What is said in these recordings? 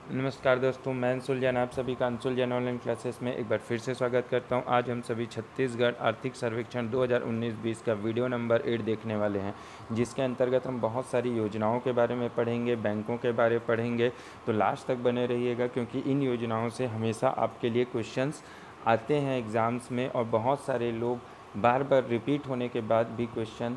नमस्कार दोस्तों, मैं अंशुल जैन आप सभी का अंशुल जैन ऑनलाइन क्लासेस में एक बार फिर से स्वागत करता हूं। आज हम सभी छत्तीसगढ़ आर्थिक सर्वेक्षण 2019-20 का वीडियो नंबर 8 देखने वाले हैं, जिसके अंतर्गत हम बहुत सारी योजनाओं के बारे में पढ़ेंगे, बैंकों के बारे में पढ़ेंगे। तो लास्ट तक बने रहिएगा, क्योंकि इन योजनाओं से हमेशा आपके लिए क्वेश्चंस आते हैं एग्ज़ाम्स में, और बहुत सारे लोग बार बार रिपीट होने के बाद भी क्वेश्चन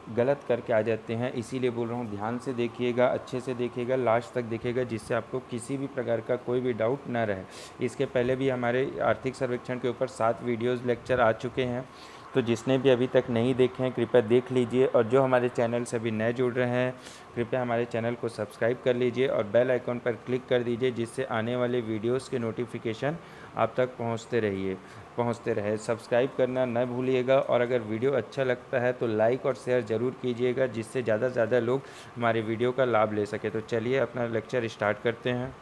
गलत करके आ जाते हैं। इसीलिए बोल रहा हूँ, ध्यान से देखिएगा, अच्छे से देखिएगा, लास्ट तक देखिएगा, जिससे आपको किसी भी प्रकार का कोई भी डाउट ना रहे। इसके पहले भी हमारे आर्थिक सर्वेक्षण के ऊपर 7 वीडियोज़ लेक्चर आ चुके हैं, तो जिसने भी अभी तक नहीं देखे हैं कृपया देख लीजिए। और जो हमारे चैनल से अभी नए जुड़ रहे हैं, कृपया हमारे चैनल को सब्सक्राइब कर लीजिए और बेल आइकॉन पर क्लिक कर दीजिए, जिससे आने वाले वीडियोज़ के नोटिफिकेशन आप तक पहुँचते रहे। सब्सक्राइब करना न भूलिएगा, और अगर वीडियो अच्छा लगता है तो लाइक और शेयर ज़रूर कीजिएगा, जिससे ज़्यादा से ज़्यादा लोग हमारे वीडियो का लाभ ले सके। तो चलिए अपना लेक्चर स्टार्ट करते हैं।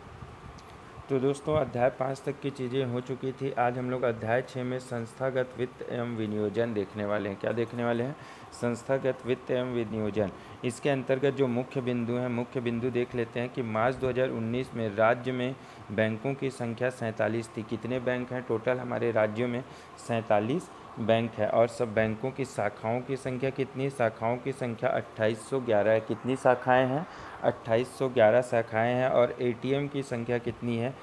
तो दोस्तों, अध्याय 5 तक की चीज़ें हो चुकी थी। आज हम लोग अध्याय 6 में संस्थागत वित्त एवं विनियोजन देखने वाले हैं। क्या देखने वाले हैं? संस्थागत वित्त एवं विनियोजन। इसके अंतर्गत जो मुख्य बिंदु हैं, मुख्य बिंदु देख लेते हैं कि मार्च 2019 में राज्य में बैंकों की संख्या 47 थी। कितने बैंक हैं टोटल हमारे राज्यों में? 47 बैंक है। और सब बैंकों की शाखाओं की संख्या कितनी? शाखाओं की संख्या 2811 है। कितनी शाखाएं हैं? 2811 शाखाएं हैं। और एटीएम की संख्या कितनी है?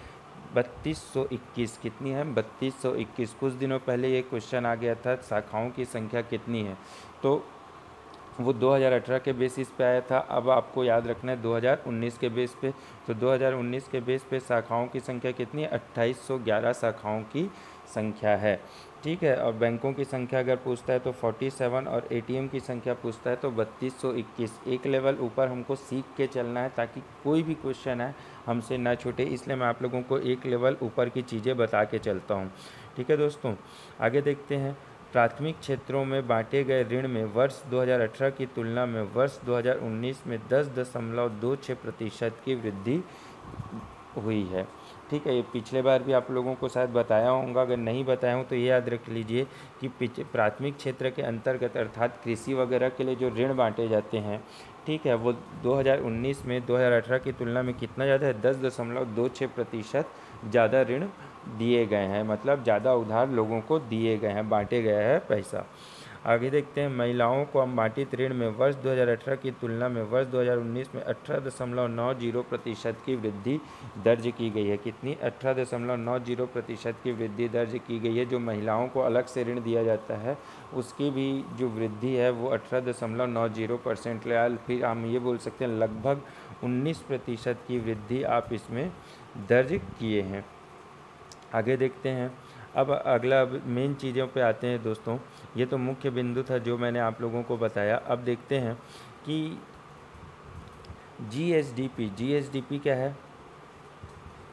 3221। कितनी है? 3221। कुछ दिनों पहले ये क्वेश्चन आ गया था, शाखाओं की संख्या कितनी है, तो वो 2018 के बेसिस पे आया था। अब आपको याद रखना है 2019 के बेस पे। तो 2019 के बेस पे शाखाओं की संख्या कितनी है? 2811 शाखाओं की संख्या है। ठीक है। और बैंकों की संख्या अगर पूछता है तो 47, और एटीएम की संख्या पूछता है तो 3221। एक लेवल ऊपर हमको सीख के चलना है, ताकि कोई भी क्वेश्चन है हमसे ना छूटे। इसलिए मैं आप लोगों को एक लेवल ऊपर की चीज़ें बता के चलता हूँ। ठीक है दोस्तों, आगे देखते हैं। प्राथमिक क्षेत्रों में बांटे गए ऋण में वर्ष 2018 की तुलना में वर्ष 2019 में 10.26% की वृद्धि हुई है। ठीक है, ये पिछले बार भी आप लोगों को शायद बताया होगा, अगर नहीं बताया हूँ तो ये याद रख लीजिए कि प्राथमिक क्षेत्र के अंतर्गत अर्थात कृषि वगैरह के लिए जो ऋण बांटे जाते हैं, ठीक है, वो 2019 में 2018 की तुलना में कितना ज़्यादा है? 10.26% ज़्यादा ऋण दिए गए हैं, मतलब ज़्यादा उधार लोगों को दिए गए हैं, बांटे गया है पैसा। आगे देखते हैं। महिलाओं को अबांटित ऋण में वर्ष 2018 की तुलना में वर्ष 2019 में 18.90% की वृद्धि दर्ज की गई है। कितनी? 18.90% की वृद्धि दर्ज की गई है। जो महिलाओं को अलग से ऋण दिया जाता है, उसकी भी जो वृद्धि है वो 18.90% है। फिर हम ये बोल सकते हैं लगभग 19% की वृद्धि आप इसमें दर्ज किए हैं। आगे देखते हैं। अब अगला मेन चीज़ों पे आते हैं दोस्तों। ये तो मुख्य बिंदु था जो मैंने आप लोगों को बताया। अब देखते हैं कि जीएसडीपी क्या है?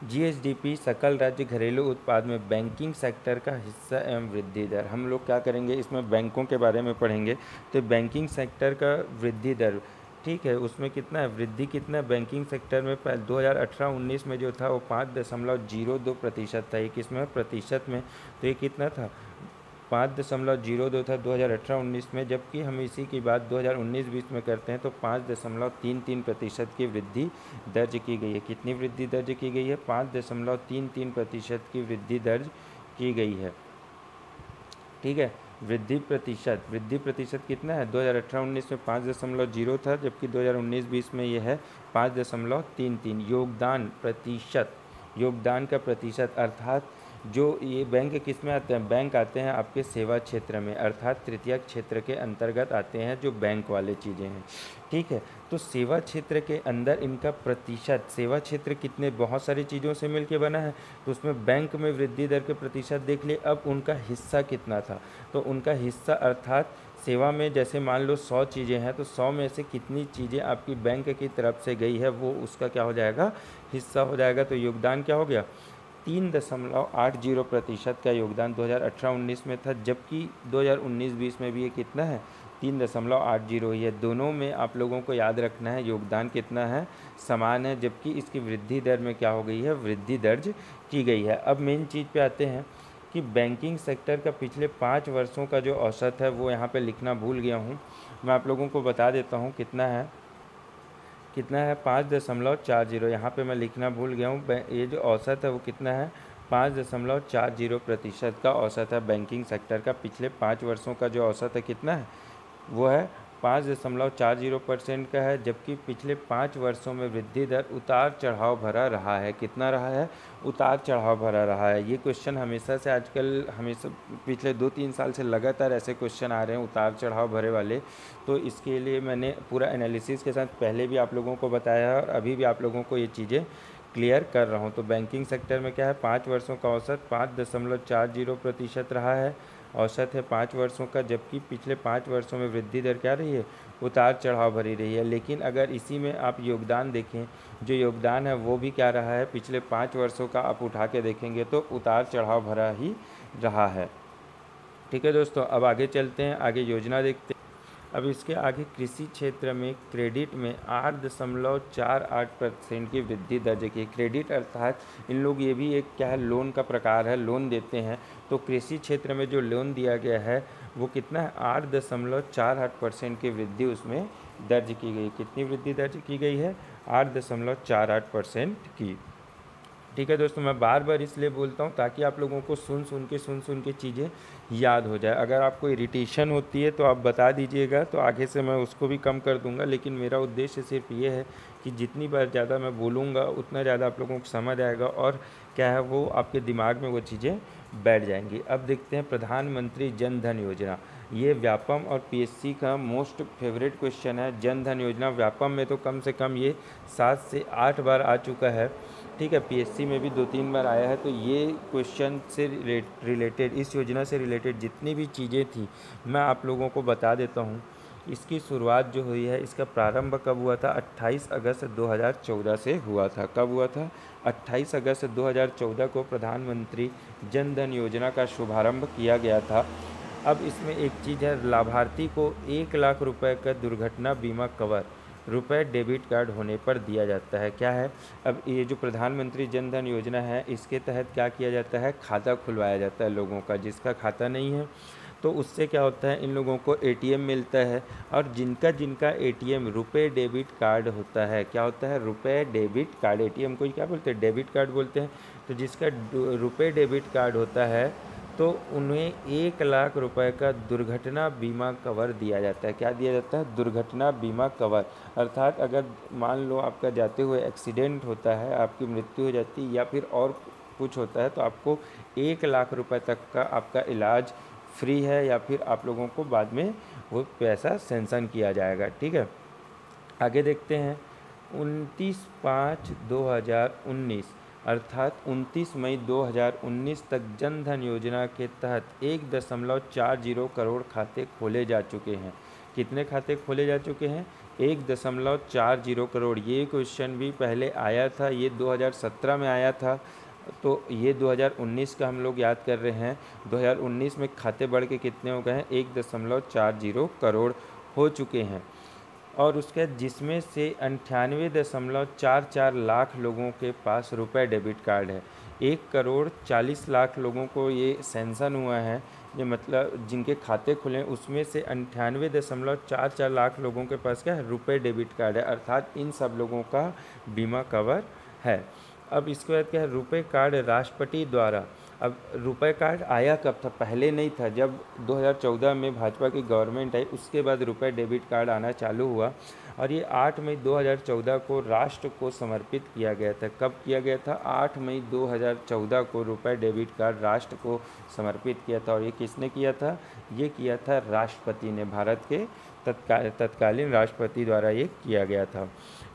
जीएसडीपी सकल राज्य घरेलू उत्पाद में बैंकिंग सेक्टर का हिस्सा एवं वृद्धि दर। हम लोग क्या करेंगे, इसमें बैंकों के बारे में पढ़ेंगे। तो बैंकिंग सेक्टर का वृद्धि दर, ठीक है, उसमें कितना है वृद्धि? कितना है बैंकिंग सेक्टर में? 2018-19 में जो था वो 5.02% था। ये किस में? प्रतिशत में। तो ये कितना था? 5.02 था 2018-19 में। जबकि हम इसी की बात 2019-20 में करते हैं तो 5.33% की वृद्धि दर्ज की गई है। कितनी वृद्धि दर्ज की गई है? 5.33% की वृद्धि दर्ज की गई है। ठीक है, वृद्धि प्रतिशत कितना है? 2018-19 में 5.0 था, जबकि 2019-20 में यह है 5.33। योगदान का प्रतिशत, अर्थात जो ये बैंक किस में आते हैं? बैंक आते हैं आपके सेवा क्षेत्र में, अर्थात तृतीय क्षेत्र के अंतर्गत आते हैं जो बैंक वाले चीज़ें हैं। ठीक है, तो सेवा क्षेत्र के अंदर इनका प्रतिशत, सेवा क्षेत्र कितने बहुत सारी चीज़ों से मिलके बना है, तो उसमें बैंक में वृद्धि दर के प्रतिशत देख लिए। अब उनका हिस्सा कितना था? तो उनका हिस्सा, अर्थात सेवा में जैसे मान लो 100 चीज़ें हैं, तो 100 में से कितनी चीज़ें आपकी बैंक की तरफ से गई है, वो उसका क्या हो जाएगा? हिस्सा हो जाएगा। तो योगदान क्या हो गया? 3.80% का योगदान 2018-19 में था, जबकि 2019-20 में भी ये कितना है? 3.80 ही है। दोनों में आप लोगों को याद रखना है योगदान कितना है? समान है। जबकि इसकी वृद्धि दर में क्या हो गई है? वृद्धि दर्ज की गई है। अब मेन चीज़ पे आते हैं कि बैंकिंग सेक्टर का पिछले 5 वर्षों का जो औसत है वो यहाँ पे लिखना भूल गया हूँ, मैं आप लोगों को बता देता हूँ कितना है। कितना है 5.40। यहाँ पे मैं लिखना भूल गया हूँ, ये जो औसत है वो कितना है 5.40% का औसत है बैंकिंग सेक्टर का। पिछले 5 वर्षों का जो औसत है कितना है वो है 5.40% का है, जबकि पिछले 5 वर्षों में वृद्धि दर उतार चढ़ाव भरा रहा है। कितना रहा है? उतार चढ़ाव भरा रहा है। ये क्वेश्चन हमेशा से आजकल हमेशा पिछले 2-3 साल से लगातार ऐसे क्वेश्चन आ रहे हैं उतार चढ़ाव भरे वाले। तो इसके लिए मैंने पूरा एनालिसिस के साथ पहले भी आप लोगों को बताया है और अभी भी आप लोगों को ये चीज़ें क्लियर कर रहा हूँ। तो बैंकिंग सेक्टर में क्या है 5 वर्षों का औसत 5.40% रहा है, औसत है 5 वर्षों का, जबकि पिछले 5 वर्षों में वृद्धि दर क्या रही है? उतार चढ़ाव भरी रही है। लेकिन अगर इसी में आप योगदान देखें, जो योगदान है वो भी क्या रहा है? पिछले 5 वर्षों का आप उठा के देखेंगे तो उतार चढ़ाव भरा ही रहा है। ठीक है दोस्तों, अब आगे चलते हैं, आगे योजना देखते हैं। अब इसके आगे कृषि क्षेत्र में क्रेडिट में 8.48% की वृद्धि दर्ज की। क्रेडिट अर्थात इन लोग ये भी एक क्या है लोन का प्रकार है, लोन देते हैं। तो कृषि क्षेत्र में जो लोन दिया गया है वो कितना है 8.48% की वृद्धि उसमें दर्ज की गई। कितनी वृद्धि दर्ज की गई है? 8.48% की। ठीक है दोस्तों, मैं बार बार इसलिए बोलता हूँ ताकि आप लोगों को सुन सुन के चीज़ें याद हो जाए। अगर आपको इरिटेशन होती है तो आप बता दीजिएगा, तो आगे से मैं उसको भी कम कर दूंगा। लेकिन मेरा उद्देश्य सिर्फ ये है कि जितनी बार ज़्यादा मैं बोलूँगा उतना ज़्यादा आप लोगों को समझ आएगा और क्या है वो आपके दिमाग में वो चीज़ें बैठ जाएंगी। अब देखते हैं प्रधानमंत्री जन धन योजना। ये व्यापम और पीएससी का मोस्ट फेवरेट क्वेश्चन है। जन धन योजना व्यापम में तो कम से कम ये 7 से 8 बार आ चुका है। ठीक है, पीएससी में भी 2-3 बार आया है। तो ये क्वेश्चन से रिलेटेड, इस योजना से रिलेटेड जितनी भी चीज़ें थी मैं आप लोगों को बता देता हूँ। इसकी शुरुआत जो हुई है, इसका प्रारंभ कब हुआ था? 28 अगस्त 2014 से हुआ था। कब हुआ था? 28 अगस्त 2014 को प्रधानमंत्री जन धन योजना का शुभारंभ किया गया था। अब इसमें एक चीज़ है, लाभार्थी को 1 लाख रुपए का दुर्घटना बीमा कवर रुपए डेबिट कार्ड होने पर दिया जाता है। क्या है? अब ये जो प्रधानमंत्री जन धन योजना है इसके तहत क्या किया जाता है? खाता खुलवाया जाता है लोगों का। जिसका खाता नहीं है तो उससे क्या होता है, इन लोगों को एटीएम मिलता है। और जिनका एटीएम रुपए डेबिट कार्ड होता है, क्या होता है? रुपए डेबिट कार्ड। एटीएम को क्या बोलते हैं? डेबिट कार्ड बोलते हैं। तो जिसका रुपए डेबिट कार्ड होता है तो उन्हें 1 लाख रुपए का दुर्घटना बीमा कवर दिया जाता है। क्या दिया जाता है? दुर्घटना बीमा कवर। अर्थात अगर मान लो आपका जाते हुए एक्सीडेंट होता है, आपकी मृत्यु हो जाती है या फिर और कुछ होता है तो आपको 1 लाख रुपए तक का आपका इलाज फ्री है, या फिर आप लोगों को बाद में वो पैसा सेंक्शन किया जाएगा। ठीक है, आगे देखते हैं। 29/5/2019 अर्थात 29 मई 2019 तक जन धन योजना के तहत 1.40 करोड़ खाते खोले जा चुके हैं। कितने खाते खोले जा चुके हैं? 1.40 करोड़। ये क्वेश्चन भी पहले आया था, ये 2017 में आया था। तो ये 2019 का हम लोग याद कर रहे हैं। 2019 में खाते बढ़ के कितने हो गए हैं? 1.40 करोड़ हो चुके हैं। और उसके जिसमें से 98.44 लाख लोगों के पास रुपए डेबिट कार्ड है। 1,40,00,000 लोगों को ये सेंक्शन हुआ है, ये मतलब जिनके खाते खुले हैं उसमें से 98.44 लाख लोगों के पास क्या है? रुपए डेबिट कार्ड है। अर्थात इन सब लोगों का बीमा कवर है। अब इसके बाद क्या है? रुपए कार्ड राष्ट्रपति द्वारा। अब रुपए कार्ड आया कब था? पहले नहीं था। जब 2014 में भाजपा की गवर्नमेंट आई उसके बाद रुपए डेबिट कार्ड आना चालू हुआ और ये 8 मई 2014 को राष्ट्र को समर्पित किया गया था। कब किया गया था? 8 मई 2014 को रुपए डेबिट कार्ड राष्ट्र को समर्पित किया था। और ये किसने किया था? ये किया था राष्ट्रपति ने, भारत के तत्कालीन राष्ट्रपति द्वारा ये किया गया था।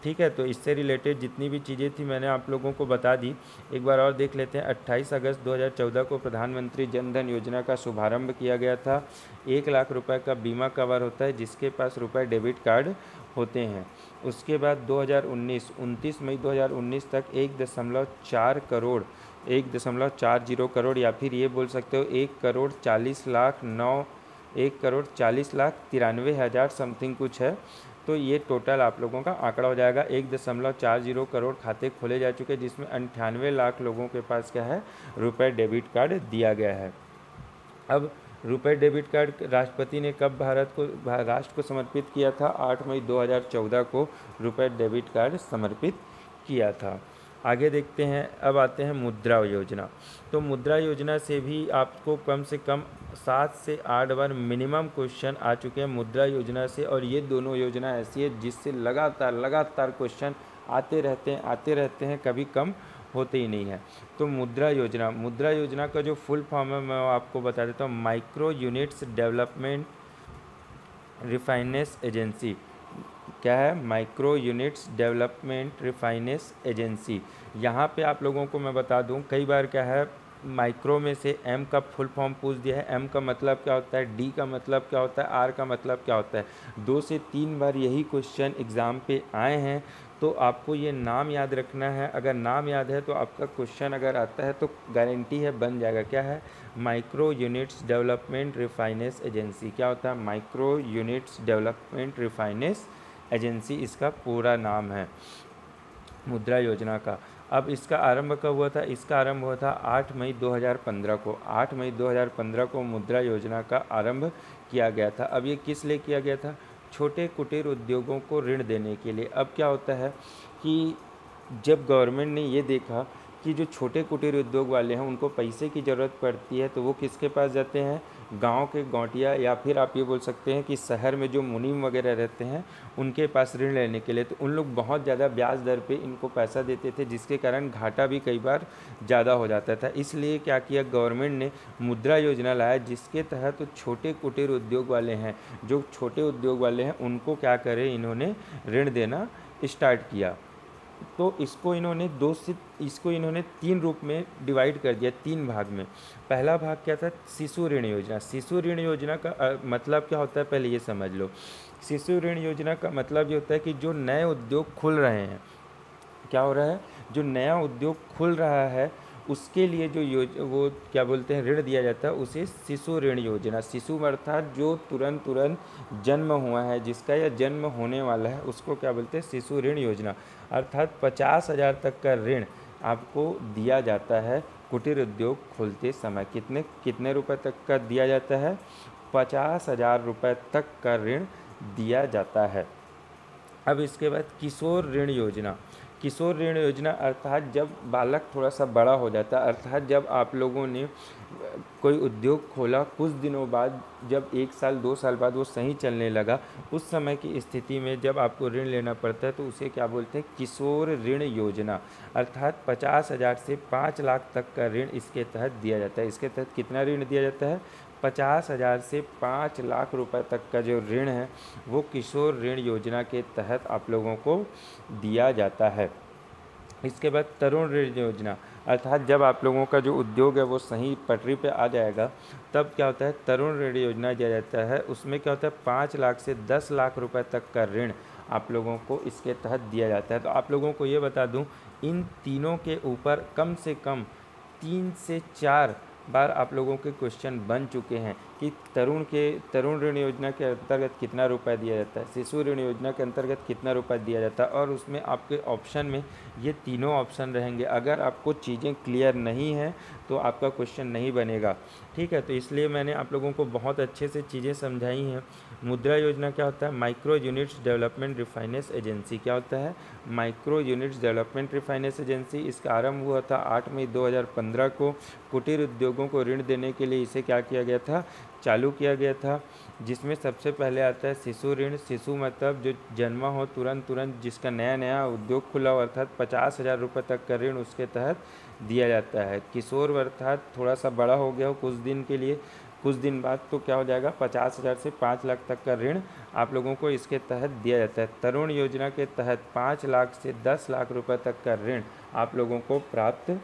ठीक है, तो इससे रिलेटेड जितनी भी चीज़ें थी मैंने आप लोगों को बता दी। एक बार और देख लेते हैं। 28 अगस्त 2014 को प्रधानमंत्री जन धन योजना का शुभारंभ किया गया था। 1 लाख रुपए का बीमा कवर होता है जिसके पास रुपए डेबिट कार्ड होते हैं। उसके बाद 2019 29 मई 2019 तक 1.40 करोड़ या फिर ये बोल सकते हो 1,40,93,000 समथिंग कुछ है। तो ये टोटल आप लोगों का आंकड़ा हो जाएगा। 1.40 करोड़ खाते खोले जा चुके हैं जिसमें 98 लाख लोगों के पास क्या है? रुपए डेबिट कार्ड दिया गया है। अब रुपए डेबिट कार्ड राष्ट्रपति ने कब राष्ट्र को समर्पित किया था? 8 मई 2014 को रुपए डेबिट कार्ड समर्पित किया था। आगे देखते हैं, अब आते हैं मुद्रा योजना। तो मुद्रा योजना से भी आपको कम से कम 7 से 8 बार मिनिमम क्वेश्चन आ चुके हैं मुद्रा योजना से, और ये दोनों योजना ऐसी है जिससे लगातार क्वेश्चन आते रहते हैं, कभी कम होते ही नहीं है। तो मुद्रा योजना का जो फुल फॉर्म है मैं आपको बता देता हूँ, micro units development refinance agency. क्या है? Micro units development refinance agency. यहाँ पे आप लोगों को मैं बता दूँ, कई बार क्या है, माइक्रो में से एम का फुल फॉर्म पूछ दिया है। एम का मतलब क्या होता है, डी का मतलब क्या होता है, आर का मतलब क्या होता है। 2 से 3 बार यही क्वेश्चन एग्ज़ाम पे आए हैं, तो आपको ये नाम याद रखना है। अगर नाम याद है तो आपका क्वेश्चन अगर आता है तो गारंटी है बन जाएगा। क्या है? Micro units development refinance agency. क्या होता है? Micro units development refinance agency इसका पूरा नाम है मुद्रा योजना का। अब इसका आरंभ कब हुआ था? इसका आरंभ हुआ था 8 मई 2015 को। 8 मई 2015 को मुद्रा योजना का आरंभ किया गया था। अब ये किस लिए किया गया था? छोटे कुटीर उद्योगों को ऋण देने के लिए। अब क्या होता है कि जब गवर्नमेंट ने ये देखा कि जो छोटे कुटीर उद्योग वाले हैं उनको पैसे की ज़रूरत पड़ती है, तो वो किसके पास जाते हैं? गांव के गौटिया, या फिर आप ये बोल सकते हैं कि शहर में जो मुनीम वगैरह रहते हैं उनके पास ऋण लेने के लिए। तो उन लोग बहुत ज़्यादा ब्याज दर पे इनको पैसा देते थे, जिसके कारण घाटा भी कई बार ज़्यादा हो जाता था। इसलिए क्या किया गवर्नमेंट ने? मुद्रा योजना लाया, जिसके तहत छोटे कुटीर उद्योग वाले हैं, जो छोटे उद्योग वाले हैं उनको क्या करें, इन्होंने ऋण देना स्टार्ट किया। तो इसको इन्होंने 3 रूप में डिवाइड कर दिया, 3 भाग में। पहला भाग क्या था? शिशु ऋण योजना। शिशु ऋण योजना का मतलब क्या होता है, पहले ये समझ लो। शिशु ऋण योजना का मतलब ये होता है कि जो नए उद्योग खुल रहे हैं, क्या हो रहा है, जो नया उद्योग खुल रहा है उसके लिए जो वो क्या बोलते हैं, ऋण दिया जाता है, उसे शिशु ऋण योजना। शिशु अर्थात जो तुरंत जन्म हुआ है, जिसका या जन्म होने वाला है, उसको क्या बोलते हैं? शिशु ऋण योजना। अर्थात 50,000 तक का ऋण आपको दिया जाता है कुटीर उद्योग खोलते समय। कितने रुपए तक का दिया जाता है? 50,000 रुपये तक का ऋण दिया जाता है। अब इसके बाद किशोर ऋण योजना। किशोर ऋण योजना अर्थात जब बालक थोड़ा सा बड़ा हो जाता है, अर्थात जब आप लोगों ने कोई उद्योग खोला, कुछ दिनों बाद, जब 1 साल 2 साल बाद वो सही चलने लगा, उस समय की स्थिति में जब आपको ऋण लेना पड़ता है तो उसे क्या बोलते हैं? किशोर ऋण योजना। अर्थात 50,000 से 5 लाख तक का ऋण इसके तहत दिया जाता है। इसके तहत कितना ऋण दिया जाता है? 50,000 से 5 लाख रुपए तक का जो ऋण है वो किशोर ऋण योजना के तहत आप लोगों को दिया जाता है। इसके बाद तरुण ऋण योजना, अर्थात जब आप लोगों का जो उद्योग है वो सही पटरी पे आ जाएगा, तब क्या होता है? तरुण ऋण योजना दिया जाता है। उसमें क्या होता है? 5 लाख से 10 लाख रुपए तक का ऋण आप लोगों को इसके तहत दिया जाता है। तो आप लोगों को ये बता दूं, इन तीनों के ऊपर कम से कम 3 से 4 बार आप लोगों के क्वेश्चन बन चुके हैं कि तरुण ऋण योजना के अंतर्गत कितना रुपए दिया जाता है, शिशु ऋण योजना के अंतर्गत कितना रुपए दिया जाता है, और उसमें आपके ऑप्शन में ये तीनों ऑप्शन रहेंगे। अगर आपको चीज़ें क्लियर नहीं हैं तो आपका क्वेश्चन नहीं बनेगा, ठीक है। तो इसलिए मैंने आप लोगों को बहुत अच्छे से चीज़ें समझाई हैं। मुद्रा योजना क्या होता है? Micro units development refinance agency. क्या होता है? Micro units development refinance agency. इसका आरंभ हुआ था 8 मई 2015 को। कुटीर उद्योगों को ऋण देने के लिए इसे क्या किया गया था? चालू किया गया था, जिसमें सबसे पहले आता है शिशु ऋण। शिशु मतलब जो जन्मा हो तुरंत जिसका नया उद्योग खुला हो, अर्थात 50,000 रुपये तक का ऋण उसके तहत दिया जाता है। किशोर अर्थात थोड़ा सा बड़ा हो गया हो कुछ दिन के लिए, कुछ दिन बाद तो क्या हो जाएगा? 50,000 से 5 लाख तक का ऋण आप लोगों को इसके तहत दिया जाता है। तरुण योजना के तहत 5 लाख से 10 लाख रुपए तक का ऋण आप लोगों को प्राप्त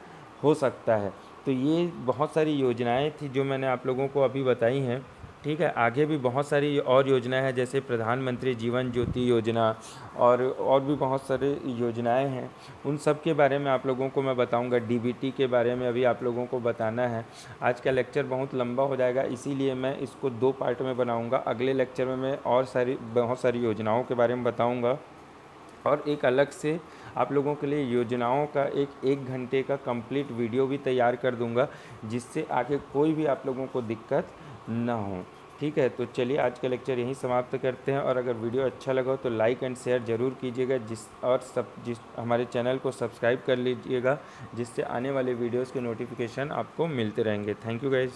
हो सकता है। तो ये बहुत सारी योजनाएं थी जो मैंने आप लोगों को अभी बताई हैं, ठीक है। आगे भी बहुत सारी और योजनाएं हैं, जैसे प्रधानमंत्री जीवन ज्योति योजना और भी बहुत सारी योजनाएं हैं। उन सब के बारे में आप लोगों को मैं बताऊंगा। डीबीटी के बारे में अभी आप लोगों को बताना है। आज का लेक्चर बहुत लंबा हो जाएगा, इसीलिए मैं इसको 2 पार्ट में बनाऊंगा। अगले लेक्चर में मैं और बहुत सारी योजनाओं के बारे में बताऊँगा, और एक अलग से आप लोगों के लिए योजनाओं का एक घंटे का कंप्लीट वीडियो भी तैयार कर दूंगा, जिससे आगे कोई भी आप लोगों को दिक्कत ना हो। ठीक है, तो चलिए आज का लेक्चर यहीं समाप्त करते हैं, और अगर वीडियो अच्छा लगा हो तो लाइक एंड शेयर ज़रूर कीजिएगा, जिस हमारे चैनल को सब्सक्राइब कर लीजिएगा, जिससे आने वाले वीडियोज़ के नोटिफिकेशन आपको मिलते रहेंगे। Thank you guys.